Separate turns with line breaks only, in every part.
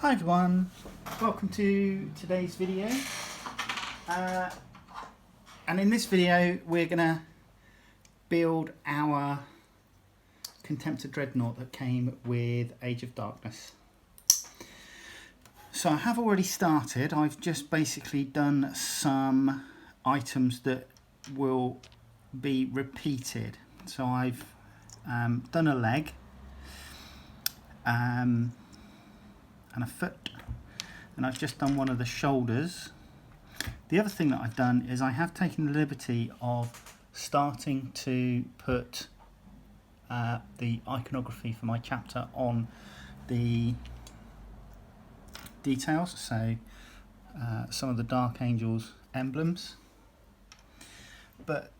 Hi everyone, welcome to today's video, and in this video we're going to build our Contemptor Dreadnought that came with Age of Darkness. So I have already started. I've just basically done some items that will be repeated. So I've done a leg, and a foot, and I've just done one of the shoulders. The other thing that I've done is I have taken the liberty of starting to put the iconography for my chapter on the details, so some of the Dark Angels emblems, but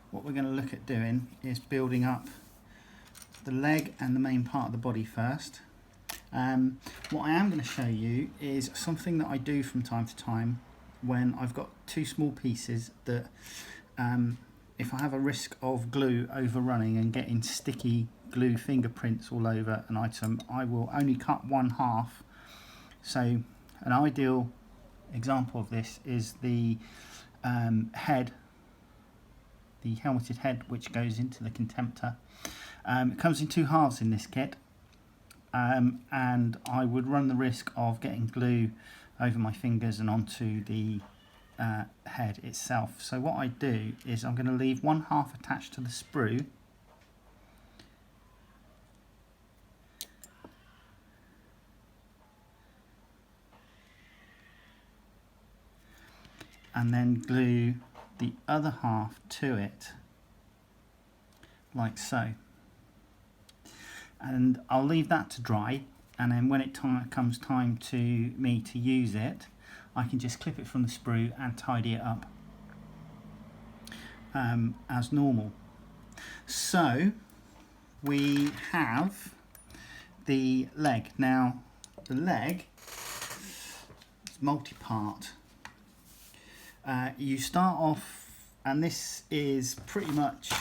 what we're going to look at doing is building up the leg and the main part of the body first. What I am going to show you is something that I do from time to time when I've got two small pieces that if I have a risk of glue overrunning and getting sticky glue fingerprints all over an item, I will only cut one half. So an ideal example of this is the head, the helmeted head, which goes into the Contemptor. It comes in two halves in this kit, and I would run the risk of getting glue over my fingers and onto the head itself. So what I do is I'm going to leave one half attached to the sprue, and then glue the other half to it, like so. And I'll leave that to dry, and then when it comes time to me to use it, I can just clip it from the sprue and tidy it up as normal. So we have the leg. Now the leg is multi-part. You start off, and this is pretty much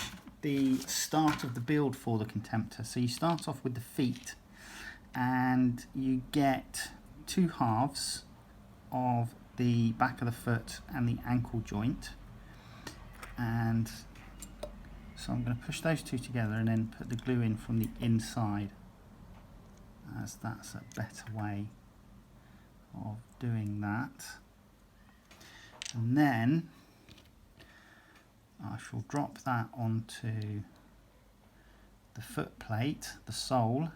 the start of the build for the Contemptor. So you start off with the feet, and you get two halves of the back of the foot and the ankle joint, and so I'm going to push those two together and then put the glue in from the inside, as that's a better way of doing that. And then I shall drop that onto the foot plate, the sole,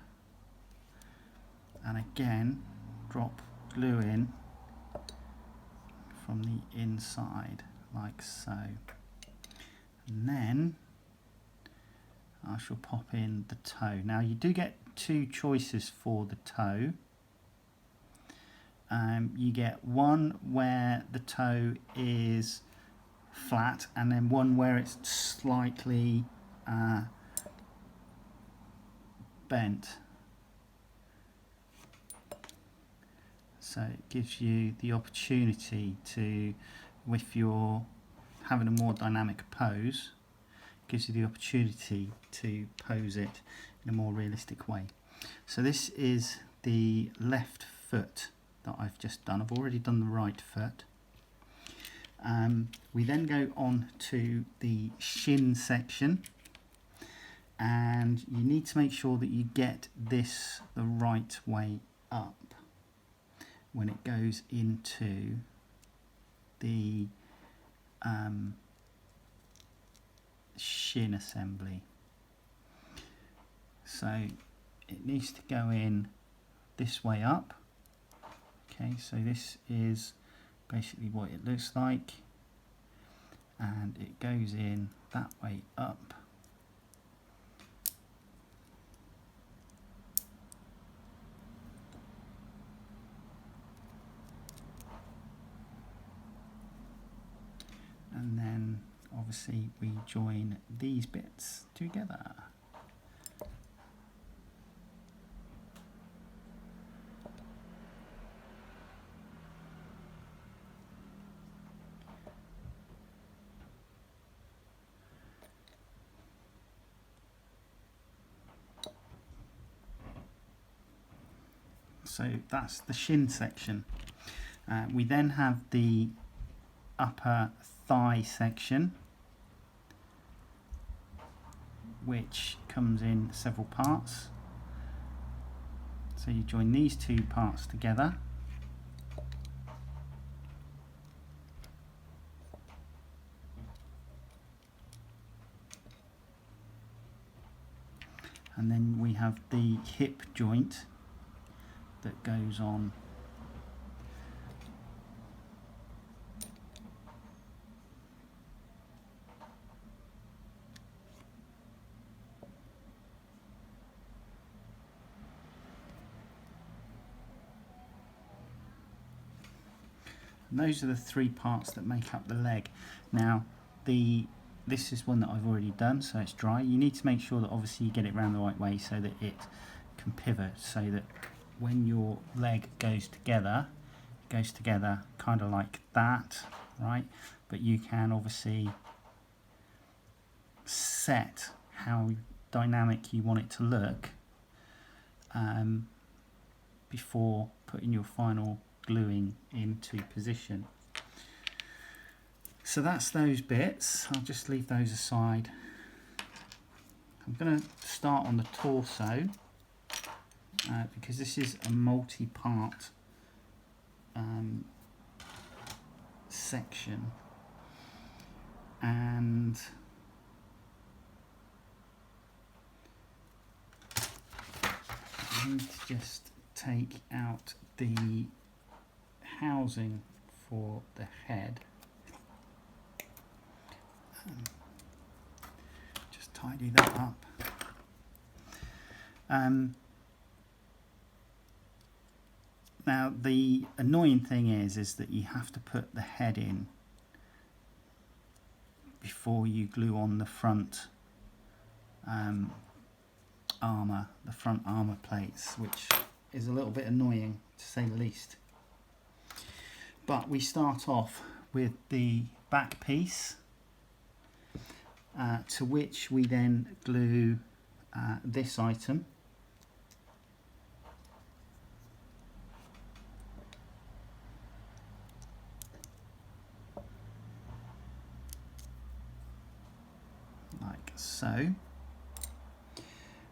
and again drop glue in from the inside, like so. And then I shall pop in the toe. Now you do get two choices for the toe. You get one where the toe is flat, and then one where it's slightly bent. So it gives you the opportunity to, if you're having a more dynamic pose, gives you the opportunity to pose it in a more realistic way. So this is the left foot that I've just done. I've already done the right foot. We then go on to the shin section, and you need to make sure that you get this the right way up when it goes into the shin assembly. So it needs to go in this way up. Okay, so this is basically what it looks like, and it goes in that way up. And then obviously we join these bits together. So that's the shin section. We then have the upper thigh section, which comes in several parts. So you join these two parts together. And then we have the hip joint that goes on and those are the three parts that make up the leg. Now this is one that I've already done, so it's dry. You need to make sure that obviously you get it around the right way so that it can pivot, so that when your leg goes together kind of like that, right? But you can obviously set how dynamic you want it to look before putting your final gluing into position. So that's those bits. I'll just leave those aside. I'm going to start on the torso because this is a multi-part section, and I need to just take out the housing for the head. Just tidy that up. Now the annoying thing is that you have to put the head in before you glue on the front armour, the front armour plates, which is a little bit annoying to say the least. But we start off with the back piece, to which we then glue this item. Like so.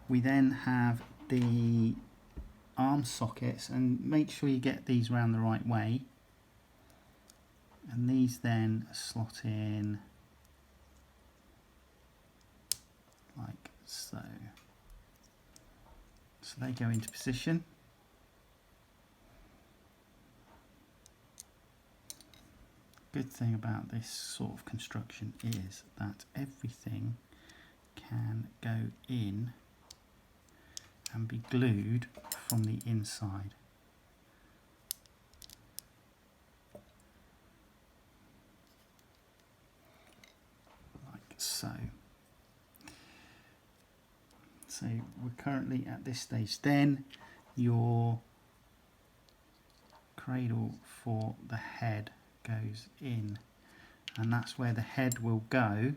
We then have the arm sockets, and make sure you get these round the right way, and these then slot in like so. So they go into position. Good thing about this sort of construction is that everything can go in and be glued from the inside. Like so. So we're currently at this stage. Then your cradle for the head goes in, and that's where the head will go.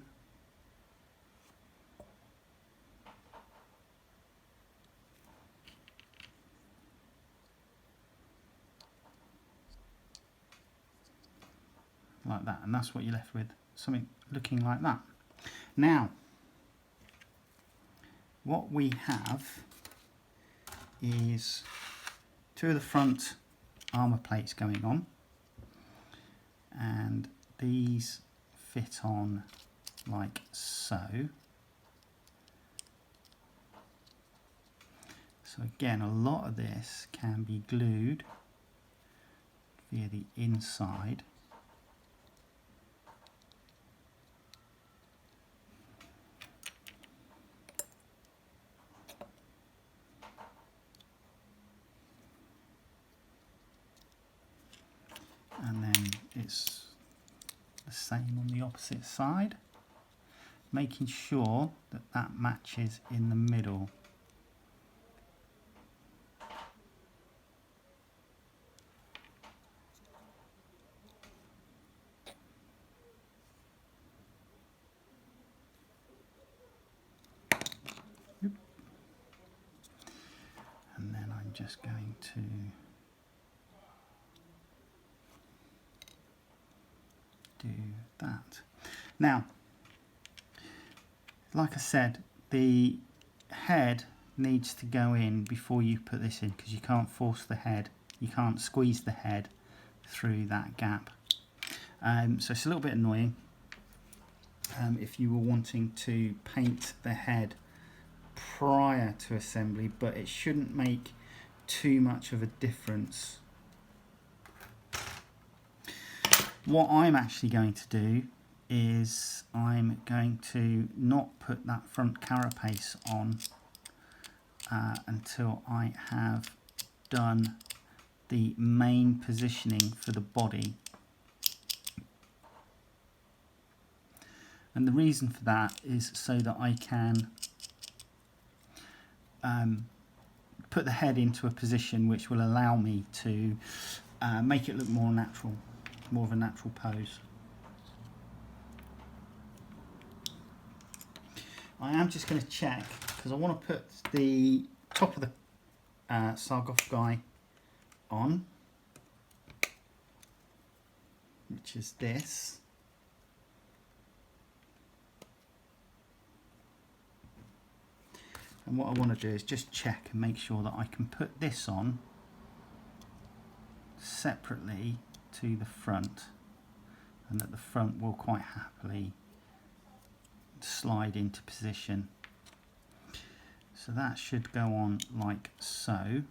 Like that, and that's what you're left with, something looking like that. Now what we have is two of the front armour plates going on, and these fit on like so. So again, a lot of this can be glued via the inside. And then it's the same on the opposite side, making sure that that matches in the middle. And then I'm just going to do that. Now, like I said, the head needs to go in before you put this in, because you can't force the head, you can't squeeze the head through that gap. So it's a little bit annoying if you were wanting to paint the head prior to assembly, but it shouldn't make too much of a difference. What I'm actually going to do is I'm going to not put that front carapace on until I have done the main positioning for the body. And the reason for that is so that I can put the head into a position which will allow me to make it look more natural, more of a natural pose. I am just going to check, because I want to put the top of the sarcophagi on, which is this. And what I want to do is just check and make sure that I can put this on separately to the front, and that the front will quite happily slide into position. So that should go on like so,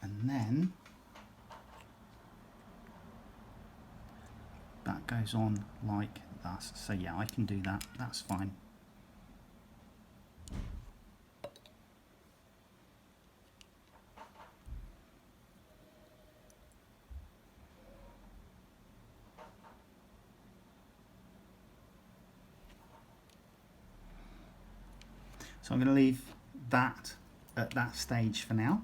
and then that goes on like that. So yeah, I can do that, that's fine. So I'm going to leave that at that stage for now.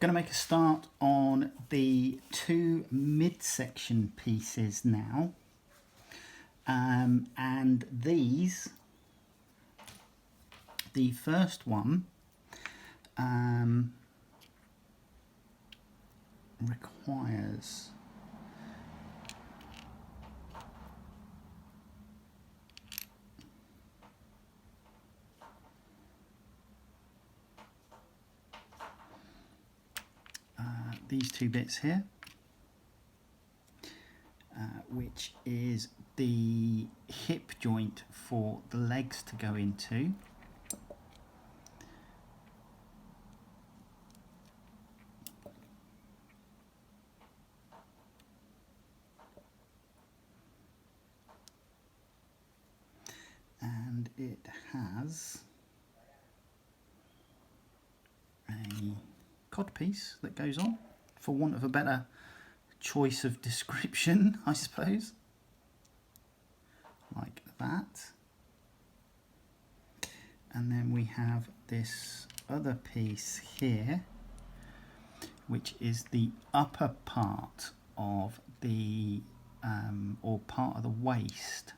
Going to make a start on the two midsection pieces now, and these, the first one requires these two bits here, which is the hip joint for the legs to go into. And it has a codpiece that goes on, for want of a better choice of description, I suppose, like that. And then we have this other piece here, which is the upper part of the or part of the waist.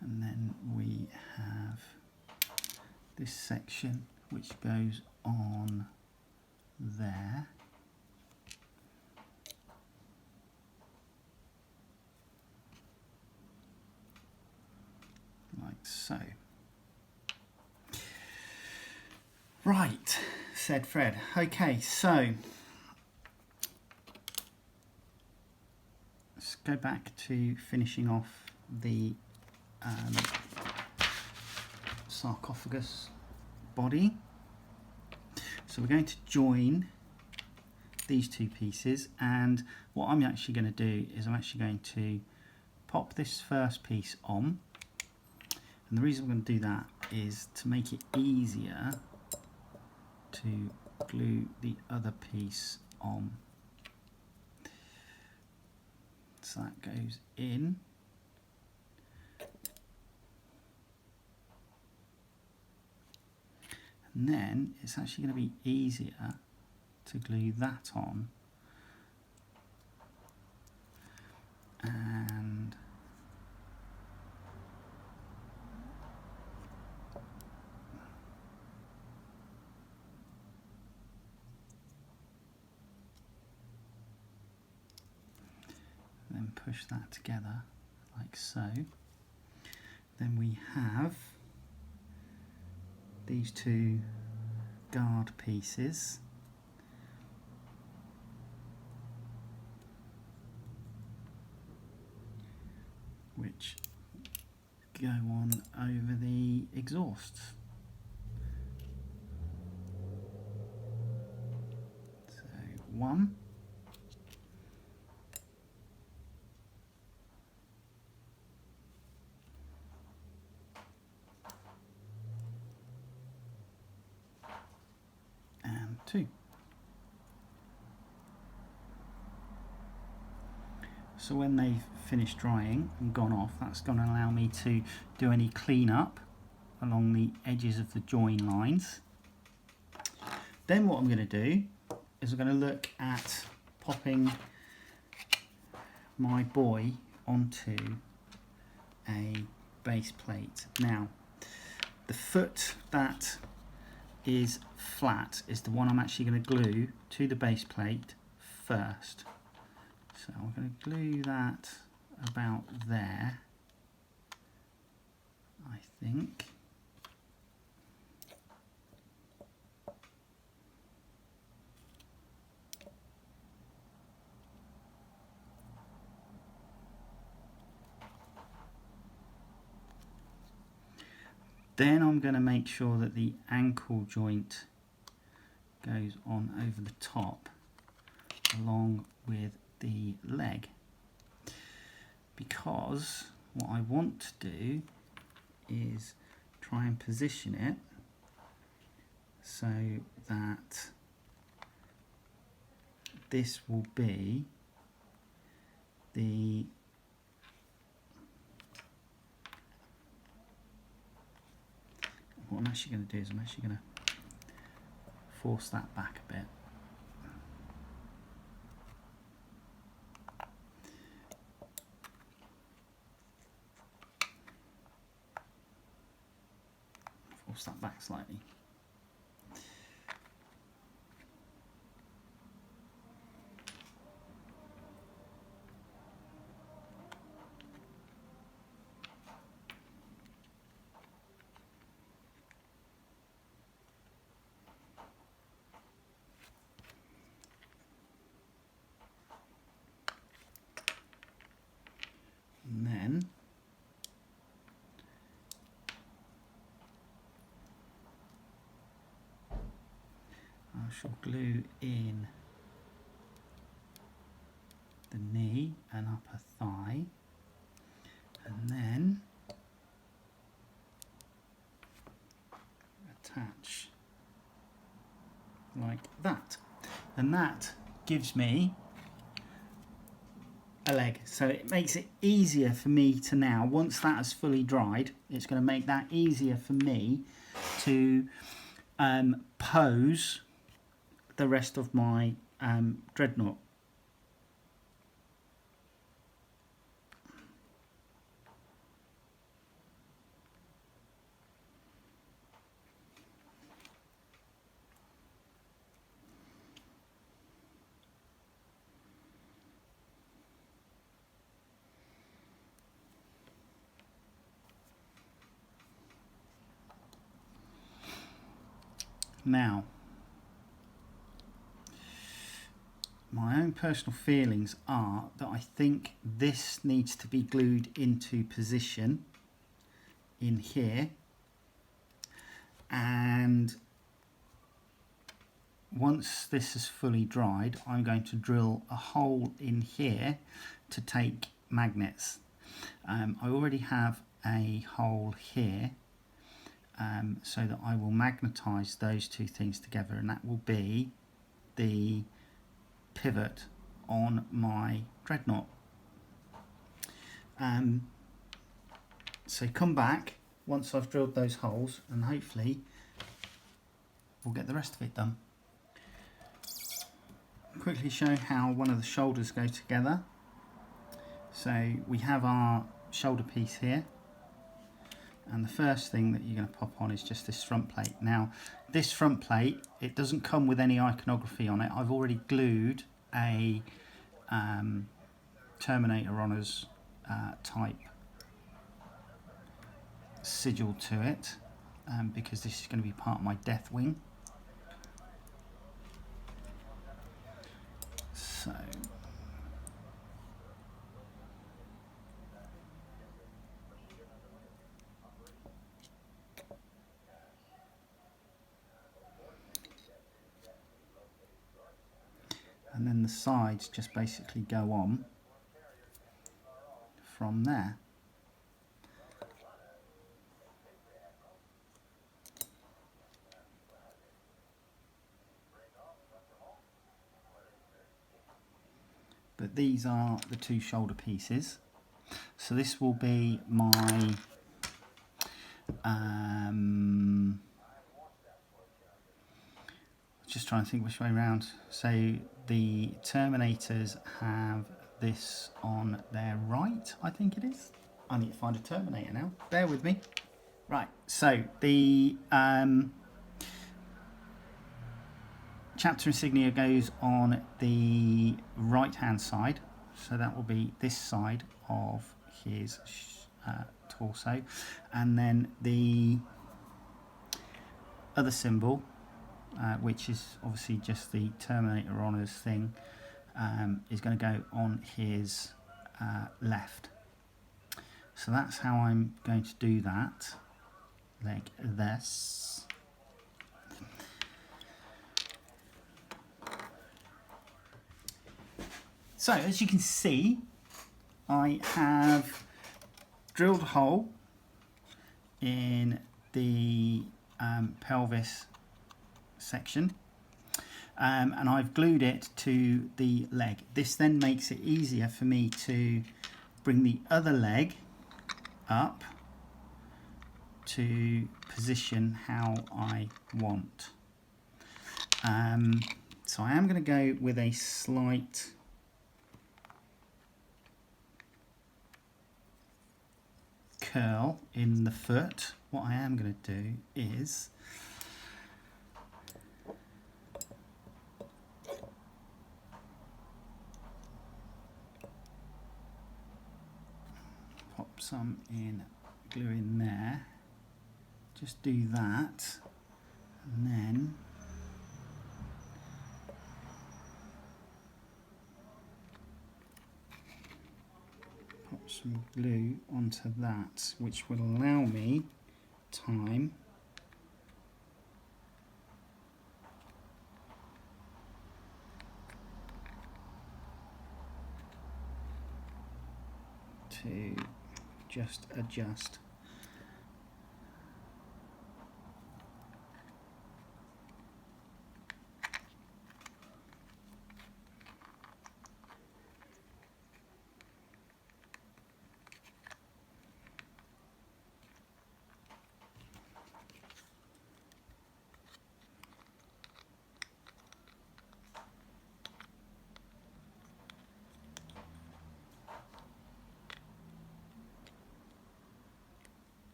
And then we have this section which goes on there, like so. Right, said Fred. Okay, so let's go back to finishing off the sarcophagus body. So we're going to join these two pieces, and what I'm actually going to do is I'm actually going to pop this first piece on, and the reason I'm going to do that is to make it easier to glue the other piece on. So that goes in. And then it's actually going to be easier to glue that on and push that together like so. Then we have these two guard pieces, which go on over the exhausts. So one, and two. So when they've finished drying and gone off, that's going to allow me to do any cleanup along the edges of the join lines. Then what I'm going to do is I'm going to look at popping my buoy onto a base plate. Now, the foot that is flat is the one I'm actually going to glue to the base plate first. So I'm going to glue that about there, I think. Then I'm going to make sure that the ankle joint goes on over the top along with the leg, because what I want to do is try and position it so that this will be the what I'm actually going to do is I'm actually going to force that back a bit. Force that back slightly. And then I shall glue in the knee and upper thigh, and then attach like that, and that gives me a leg. So it makes it easier for me to now, once that is fully dried, it's going to make that easier for me to pose the rest of my dreadnought. Now, my own personal feelings are that I think this needs to be glued into position in here, and once this is fully dried, I'm going to drill a hole in here to take magnets. I already have a hole here, so that I will magnetize those two things together, and that will be the pivot on my dreadnought. So come back once I've drilled those holes, and hopefully we'll get the rest of it done. Quickly show how one of the shoulders go together. So we have our shoulder piece here, and the first thing that you're going to pop on is just this front plate. Now this front plate, it doesn't come with any iconography on it. I've already glued a Terminator Honours type sigil to it, because this is going to be part of my death wing. So and then the sides just basically go on from there. But these are the two shoulder pieces. So this will be my just trying to think which way around. So the Terminators have this on their right, I think it is. I need to find a Terminator now. Bear with me. Right, so the chapter insignia goes on the right hand side, so that will be this side of his torso, and then the other symbol, which is obviously just the Terminator Honours thing, is going to go on his left. So that's how I'm going to do that, like this. So as you can see, I have drilled a hole in the pelvis section, and I've glued it to the leg. This then makes it easier for me to bring the other leg up to position how I want. So I am going to go with a slight curl in the foot. What I am going to do is pop some in, glue in there, just do that, and then pop some glue onto that, which will allow me time to just adjust.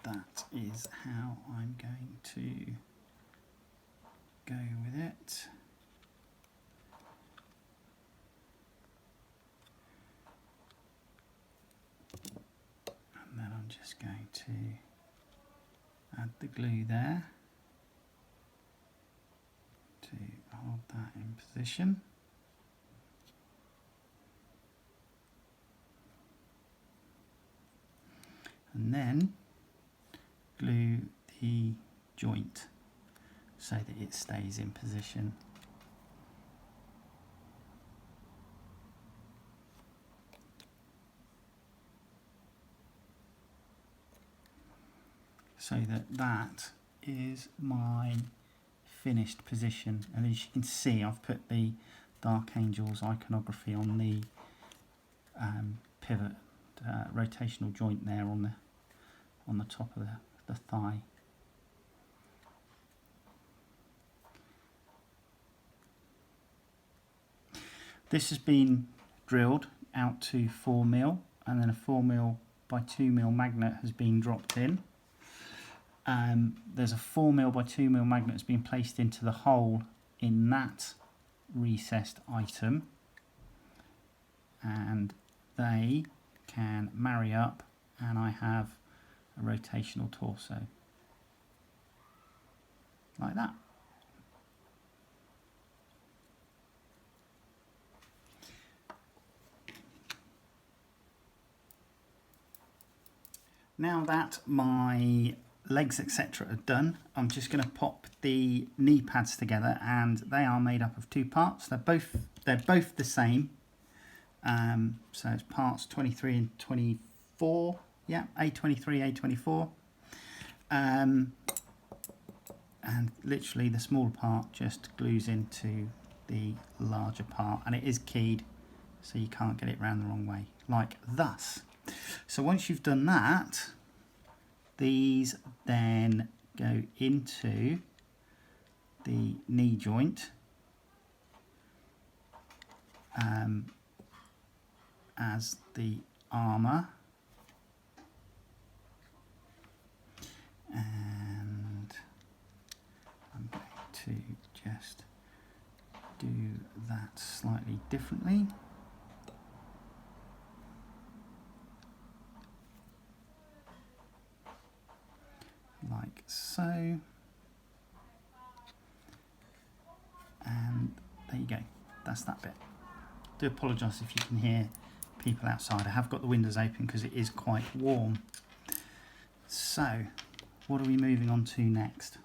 That is how I'm going to go with it. And then I'm just going to add the glue there to hold that in position. And then glue the joint so that it stays in position. So that is my finished position, and as you can see, I've put the Dark Angels iconography on the pivot rotational joint there on the top of the thigh. This has been drilled out to 4mm, and then a 4mm by 2mm magnet has been dropped in. There's a 4mm by 2mm magnet that's been placed into the hole in that recessed item, and they can marry up, and I have a rotational torso like that. Now that my legs etc are done, I'm just going to pop the knee pads together, and they are made up of two parts. They're both the same. So it's parts 23 and 24. Yeah, A23, A24. And literally the small part just glues into the larger part, and it is keyed so you can't get it round the wrong way, like thus. So once you've done that, these then go into the knee joint as the armour, and I'm going to just do that slightly differently. Like so, and there you go, that's that bit. Do apologise if you can hear people outside. I have got the windows open because it is quite warm. So what are we moving on to next?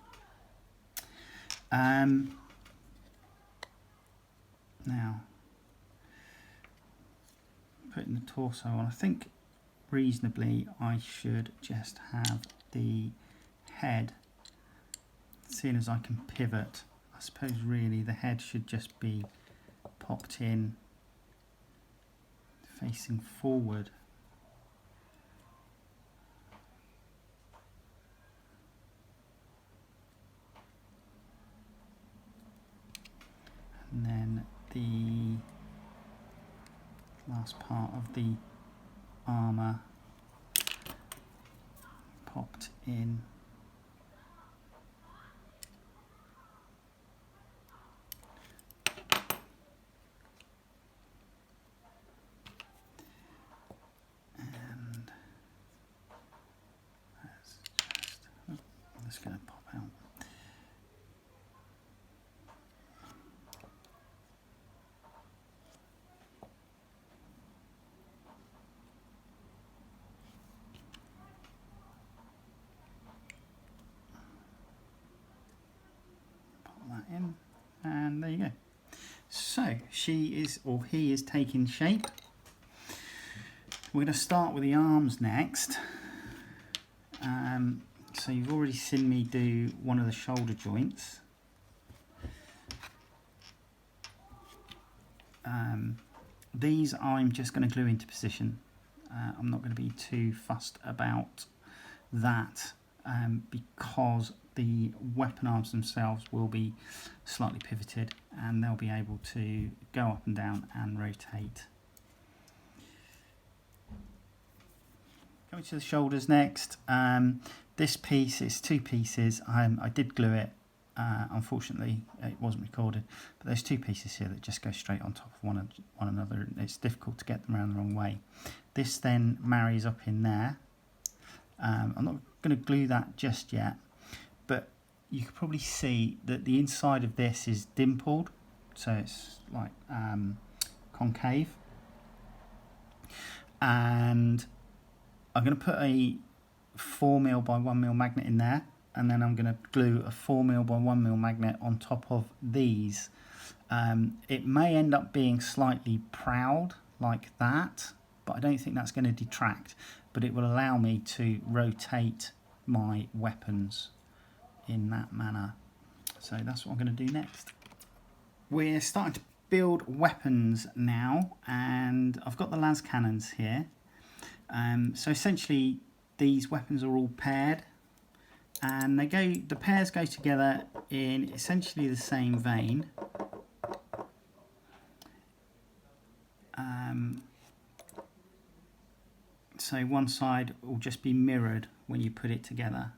Now putting the torso on, I think reasonably I should just have the head, seeing as I can pivot. I suppose really the head should just be popped in facing forward. And then the last part of the armour popped in. And that's going to pop out. In, and there you go. So she is, or he is, taking shape. We're going to start with the arms next. So you've already seen me do one of the shoulder joints. These I'm just going to glue into position. I'm not going to be too fussed about that because the weapon arms themselves will be slightly pivoted and they'll be able to go up and down and rotate. Going to the shoulders next. This piece is two pieces. I did glue it. Unfortunately, it wasn't recorded, but there's two pieces here that just go straight on top of one another. It's difficult to get them around the wrong way. This then marries up in there. I'm not going to glue that just yet, but you can probably see that the inside of this is dimpled, so it's like concave. And I'm going to put a 4mm by 1mm magnet in there, and then I'm going to glue a 4mm by 1mm magnet on top of these. It may end up being slightly proud like that, but I don't think that's going to detract, but it will allow me to rotate my weapons in that manner. So that's what I'm going to do next. We're starting to build weapons now, and I've got the las cannons here. So essentially these weapons are all paired, and the pairs go together in essentially the same vein. So one side will just be mirrored when you put it together.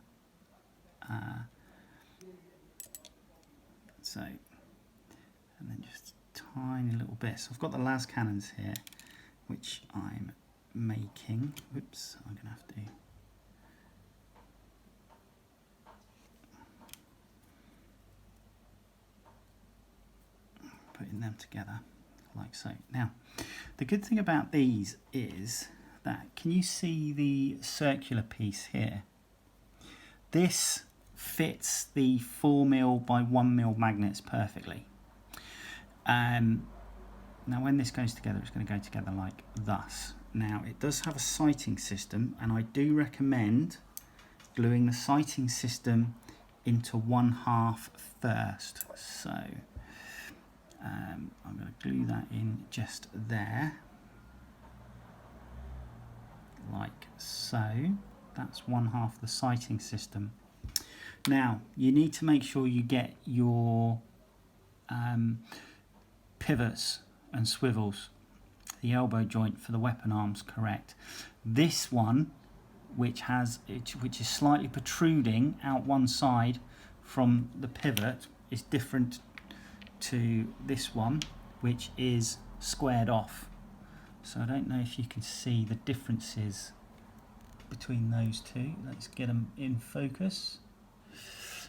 And then just tiny little bits. I've got the las cannons here, which I'm making. Whoops, I'm going to have to putting them together like so. Now, the good thing about these is that, can you see the circular piece here? This fits the 4mm by 1mm magnets perfectly. Now when this goes together, it's going to go together like thus. Now it does have a sighting system, and I do recommend gluing the sighting system into 1/2 first. So I'm going to glue that in just there, like so. That's 1/2 the sighting system. Now you need to make sure you get your pivots and swivels, the elbow joint for the weapon arms, correct. This one, which is slightly protruding out one side from the pivot, is different to this one, which is squared off. So I don't know if you can see the differences between those two. Let's get them in focus.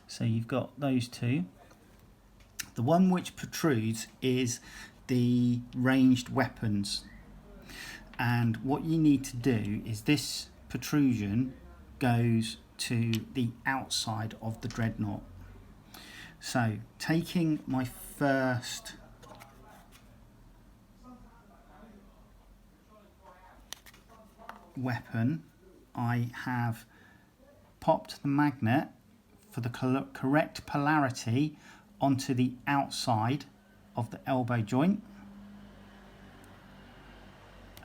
So you've got those two. The one which protrudes is the ranged weapons, and what you need to do is this protrusion goes to the outside of the dreadnought. So taking my first weapon, I have popped the magnet for the correct polarity onto the outside of the elbow joint,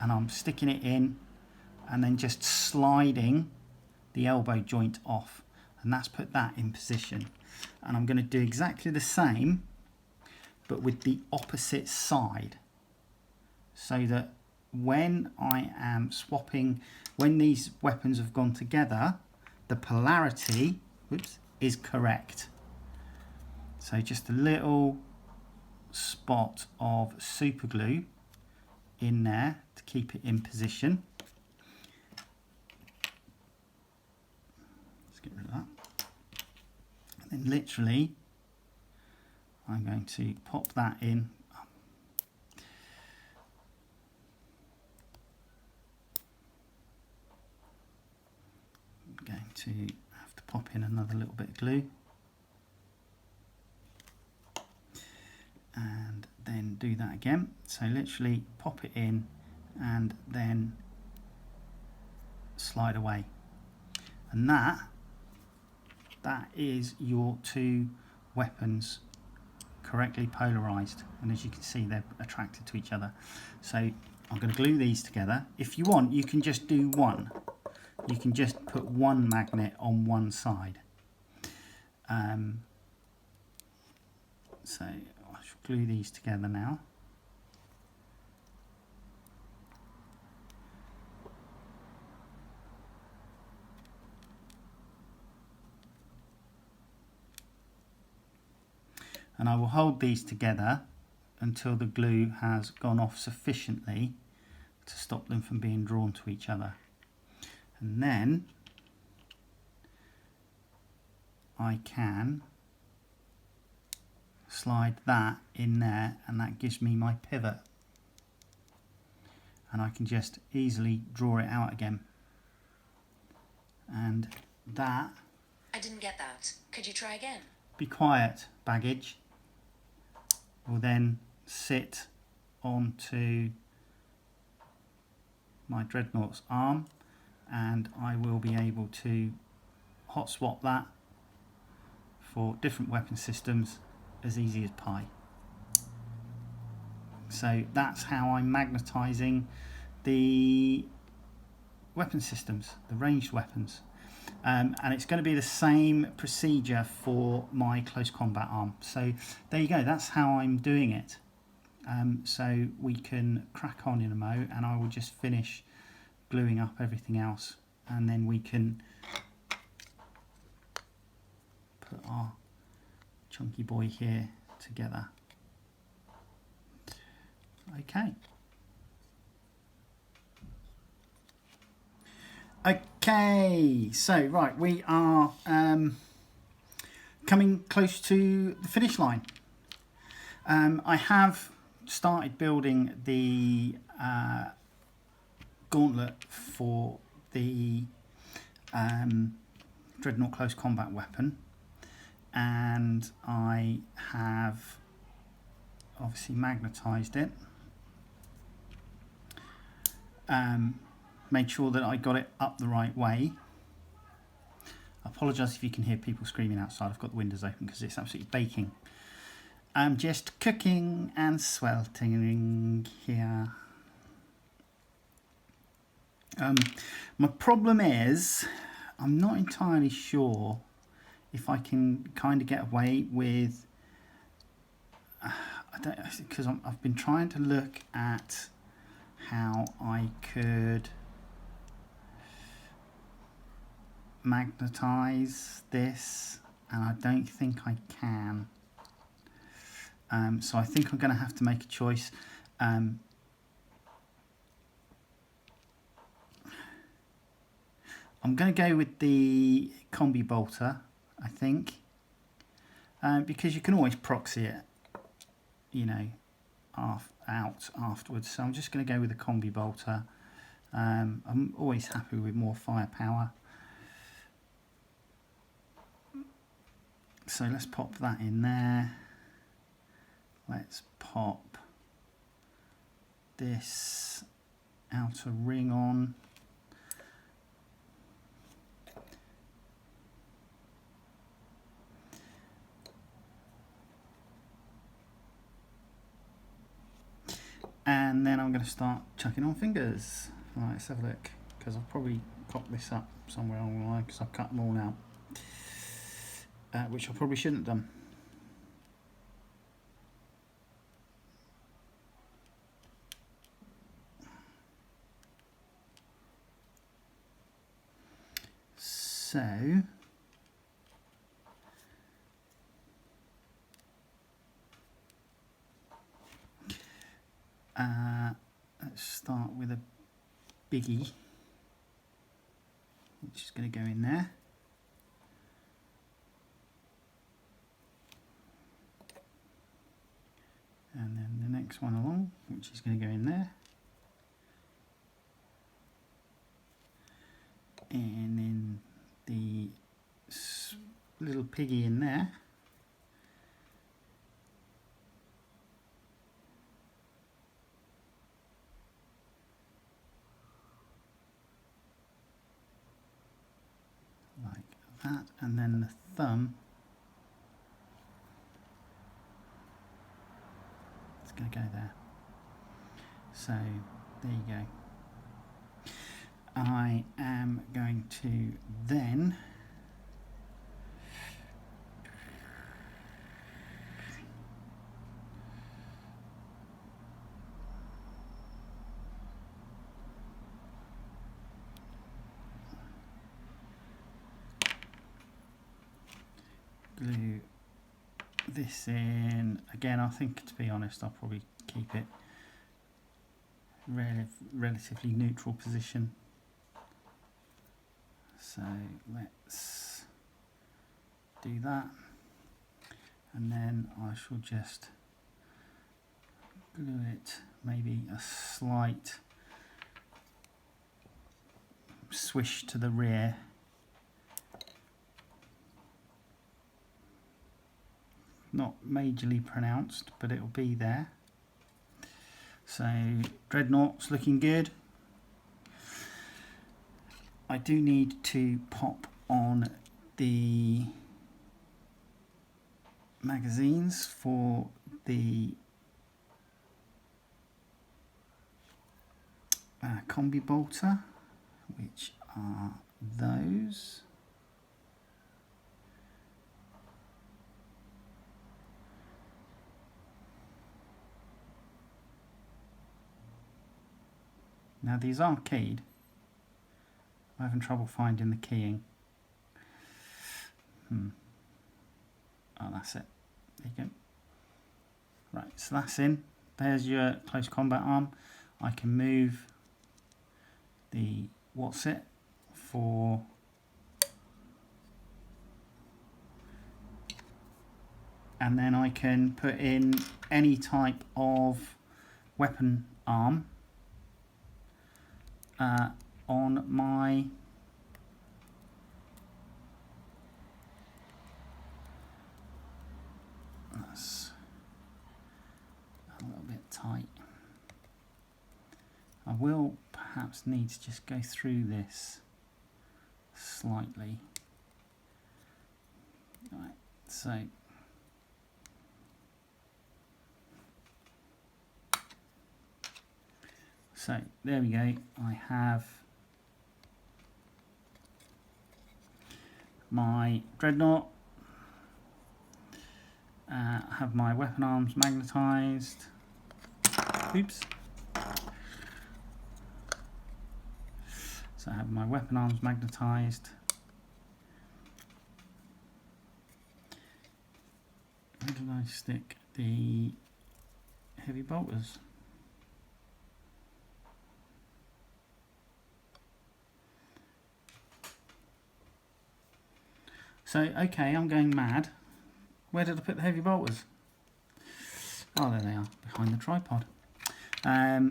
and I'm sticking it in and then just sliding the elbow joint off, and that's put that in position. And I'm going to do exactly the same but with the opposite side, so that when I am swapping, when these weapons have gone together, the polarity, whoops, is correct. So just a little spot of super glue in there to keep it in position. Let's get rid of that. And then literally I'm going to pop that in. I'm going to have to pop in another little bit of glue. And then do that again. So literally pop it in and then slide away. And that is your two weapons correctly polarized. And as you can see, they're attracted to each other. So I'm going to glue these together. If you want, you can just do one. You can just put one magnet on one side. So I shall glue these together now. And I will hold these together until the glue has gone off sufficiently to stop them from being drawn to each other. And then I can slide that in there, and that gives me my pivot. And I can just easily draw it out again. And that...
I didn't get that. Could you try again?
Be quiet, baggage. Will then sit onto my dreadnought's arm, and I will be able to hot swap that for different weapon systems as easy as pie. So that's how I'm magnetising the weapon systems, the ranged weapons. And it's going to be the same procedure for my close combat arm. So there you go, that's how I'm doing it. So we can crack on in a mo, and I will just finish gluing up everything else, and then we can put our chunky boy here together. Okay. Okay, so right, we are coming close to the finish line. I have started building the gauntlet for the Dreadnought close combat weapon, and I have obviously magnetised it. Made sure that I got it up the right way. I apologise if you can hear people screaming outside. I've got the windows open because it's absolutely baking. I'm just cooking and sweltering here. My problem is I'm not entirely sure if I can kind of get away with... because I've been trying to look at how I could magnetize this, and I don't think I can. So I think I'm going to have to make a choice. I'm going to go with the combi bolter, I think, because you can always proxy it, you know, out afterwards. So I'm just going to go with the combi bolter. I'm always happy with more firepower. So let's pop that in there. Let's pop this outer ring on. And then I'm going to start chucking on fingers. Right, let's have a look, because I've probably cocked this up somewhere along the line because I've cut them all out. Which I probably shouldn't have done. So let's start with a biggie, which is going to go in there. And then the next one along, which is going to go in there. And then the little piggy in there. Like that. And then the thumb. Going to go there. So there you go. I am going to then glue this in. Again, I think, to be honest, I'll probably keep it relatively neutral position. So let's do that, and then I shall just glue it, maybe a slight swish to the rear. Not majorly pronounced, but it'll be there. So Dreadnought's looking good. I do need to pop on the magazines for the combi bolter, which are those. Now these are keyed, I'm having trouble finding the keying. Oh, that's it. There you go. Right, so that's in. There's your close combat arm. I can move the what's it for and then I can put in any type of weapon arm on my that's a little bit tight. I will perhaps need to just go through this slightly. Right, so there we go. I have my Dreadnought. I have my weapon arms magnetised. Oops. So I have my weapon arms magnetised. Where did I stick the heavy bolters? So, okay, I'm going mad. Where did I put the heavy bolters? Oh, there they are, behind the tripod.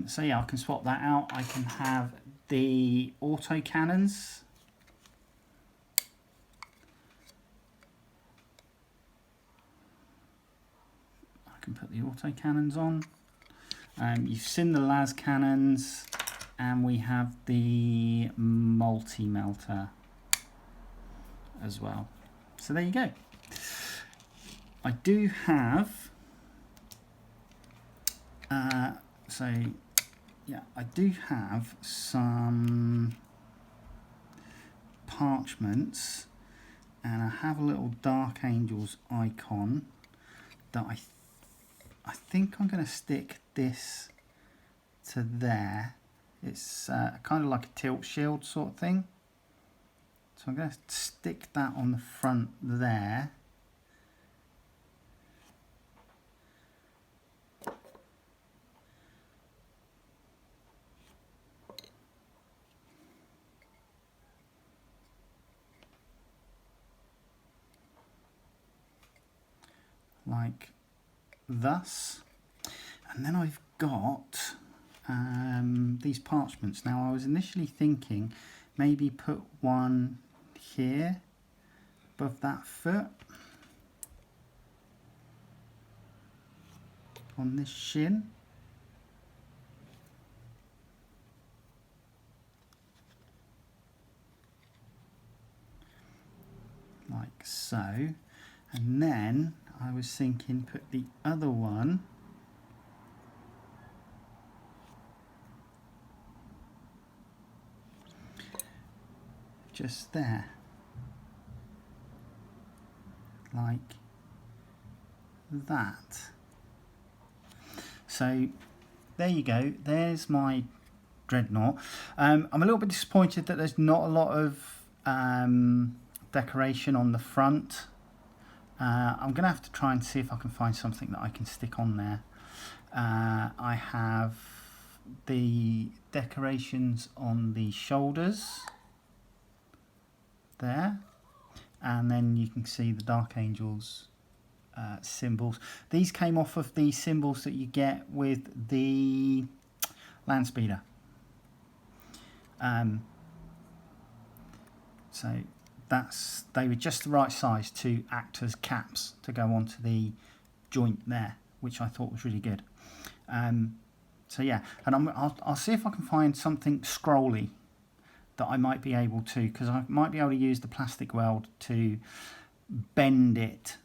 So yeah, I can swap that out. I can have the auto cannons. I can put the auto cannons on. You've seen the las cannons, and we have the multi-melter as well. So there you go. I do have I do have some parchments, and I have a little Dark Angels icon that I think I'm going to stick this to there. It's kind of like a tilt shield sort of thing. So I'm going to stick that on the front there. Like thus. And then I've got these parchments. Now I was initially thinking maybe put one here above that foot on this shin. Like so. And then I was thinking put the other one just there, like that. So there you go, there's my Dreadnought. I'm a little bit disappointed that there's not a lot of decoration on the front. I'm going to have to try and see if I can find something that I can stick on there. I have the decorations on the shoulders there, and then you can see the Dark Angels symbols. These came off of the symbols that you get with the land speeder. So they were just the right size to act as caps to go onto the joint there, which I thought was really good. So yeah, and I'll see if I can find something scrolly that I might be able to, because I might be able to use the plastic weld to bend it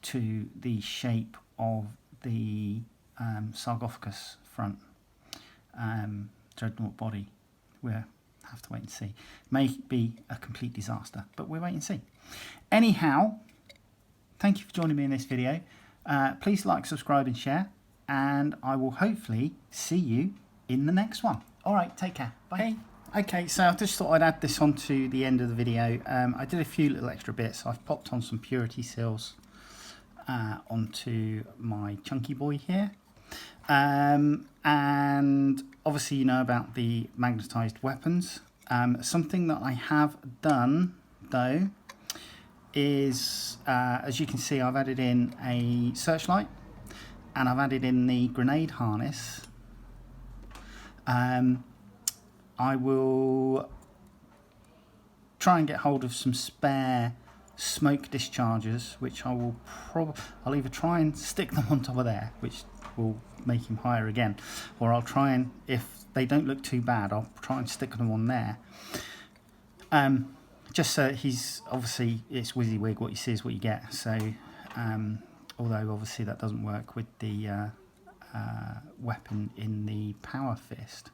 to the shape of the sarcophagus front Dreadnought body. We'll have to wait and see. May be a complete disaster, but we'll wait and see. Anyhow, thank you for joining me in this video. Please like, subscribe and share, and I will hopefully see you in the next one. All right, take care. Bye.
Hey,
Okay, so I just thought I'd add this on to the end of the video. I did a few little extra bits. I've popped on some purity seals onto my chunky boy here. And obviously you know about the magnetized weapons. Something that I have done though is, as you can see, I've added in a searchlight and I've added in the grenade harness. I will try and get hold of some spare smoke dischargers, which I will I'll either try and stick them on top of there, which will make him higher again, or I'll try and, if they don't look too bad, I'll try and stick them on there. Just so he's, obviously it's WYSIWYG, what you see is what you get. So although obviously that doesn't work with the weapon in the power fist.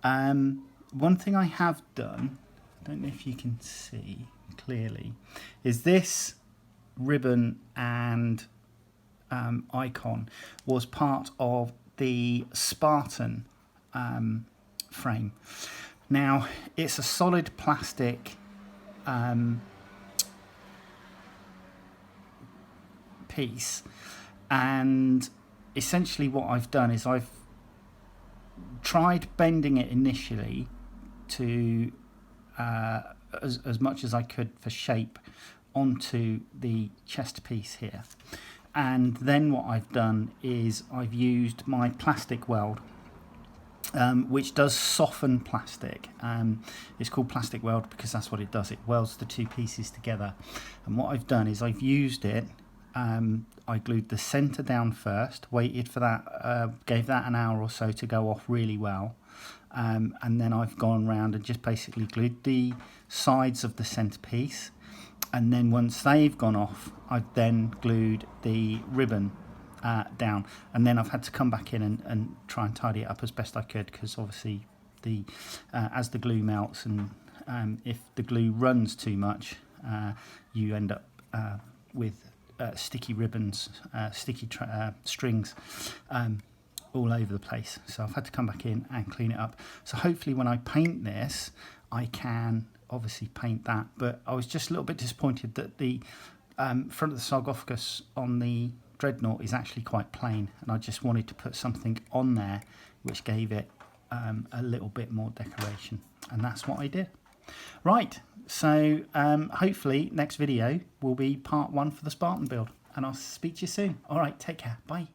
One thing I have done, I don't know if you can see clearly, is this ribbon and icon was part of the Spartan frame. Now it's a solid plastic piece, and essentially what I've done is I've tried bending it initially to as much as I could for shape onto the chest piece here, and then what I've done is I've used my plastic weld, which does soften plastic. It's called plastic weld because that's what it does, it welds the two pieces together. And what I've done is I've used it, I glued the center down first, waited for that, gave that an hour or so to go off really well, and then I've gone around and just basically glued the sides of the center piece, and then once they've gone off I've then glued the ribbon down, and then I've had to come back in and try and tidy it up as best I could, because obviously the as the glue melts, and if the glue runs too much, you end up with sticky ribbons, sticky strings all over the place. So I've had to come back in and clean it up. So hopefully when I paint this, I can obviously paint that. But I was just a little bit disappointed that the front of the sarcophagus on the Dreadnought is actually quite plain, and I just wanted to put something on there which gave it a little bit more decoration, and that's what I did. Right, so hopefully next video will be part 1 for the Spartan build, and I'll speak to you soon. All right, take care, bye.